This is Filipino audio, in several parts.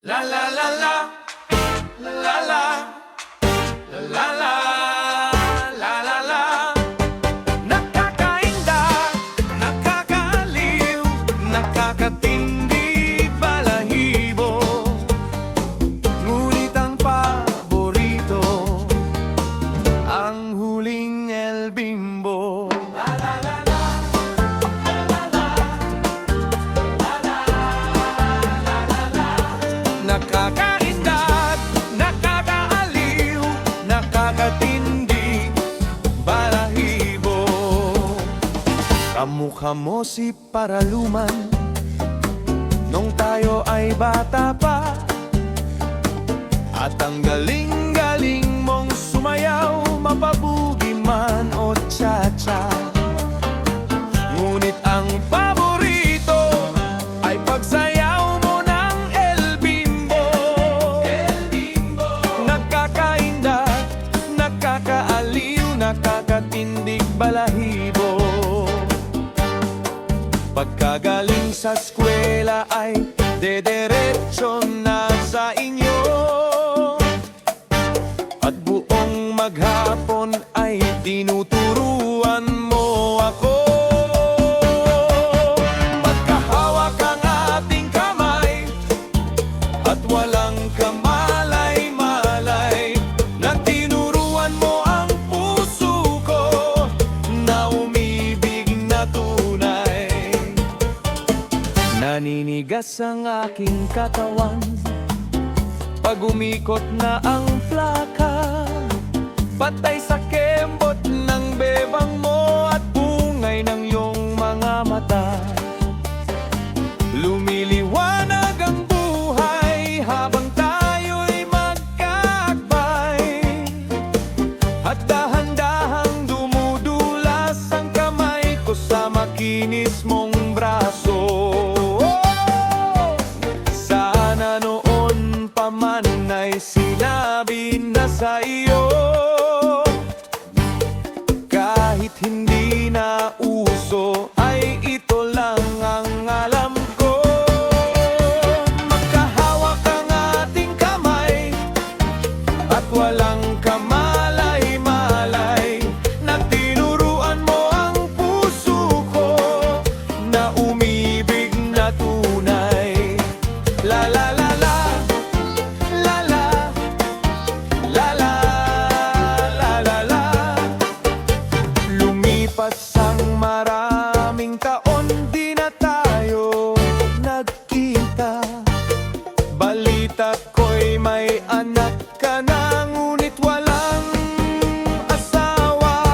La la la la, la la la, la la la, la la. Nakakainda, nakakaaliw, nakakatindi, balahibo. Ngunit ang paborito, ang huling El Bimbo. La la la la. Nakakaindat, nakakaaliw, nakakatindi, balahibo. Kamukha mo si Paraluman nung tayo ay bata pa. At ang galing-galing mong sumayaw, mapabugi man o cha-cha. Ngunit ang paborito ay pagsayaw mo ng El Bimbo. Nakakaindat, nakakaaliw, nakakatindig, balahibo. Pagkagaling sa eskwela ay dederecho na sa inyo. At buong maghapon ay tinuturuan mo ako. Magkahawak ang ating kamay at walang kamalay-malay. Nang tinuruan mo ang puso ko na umibig na tunay. Naninigas ang aking katawan pag umikot na ang plaka. Patay sa kembot ng bebang mo at bungay ng iyong mga mata. Lumiliwanag ang buhay habang tayo'y magkakbay. At dahan-dahang dumudulas ang kamay ko sa makinis mong braso. Sana noon pa man ay sinabi na sa iyo, kahit hindi na uso ay ito lang ang alam ko. Magkahawak ang ating kamay at walang kamalay-malay. Na tinuruan mo ang puso ko na umibig na tunay. La la la la, la la, la la, la la la. Lumipas ang maraming taon, di na tayo nagkita. Balita ko'y may anak ka na, ngunit walang asawa.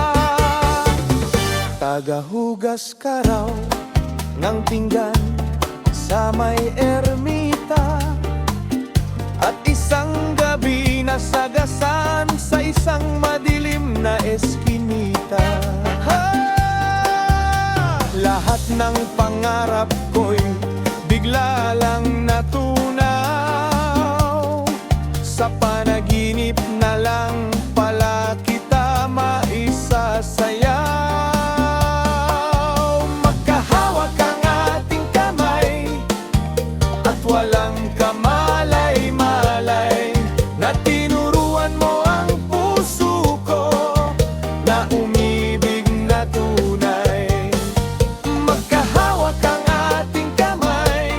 Tagahugas ka raw ng pinggan sa may ermita. At isang gabi nasagasan sa isang madilim na eskinita. Lahat ng pangarap ko'y bigla lang natunaw. Sa panaginip na lang pala kita maisasayaw. Magkahawak ang ating kamay at walang kamalay-malay. Na tinuruan mo ang puso ko na umibig na tunay. Magkahawak ang ating kamay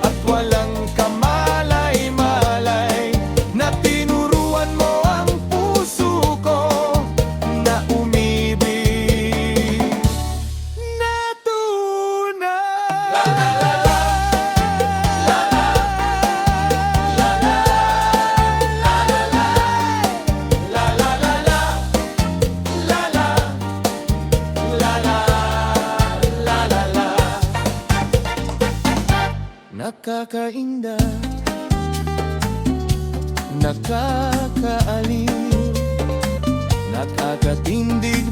at walang kamalay-malay. Na tinuruan mo ang puso ko na umibig na tunay. La la la la, la la, la la, la la la, la la la la, la la, la la, la la la. Nakakainda, nakakaaliw, nakakatindig,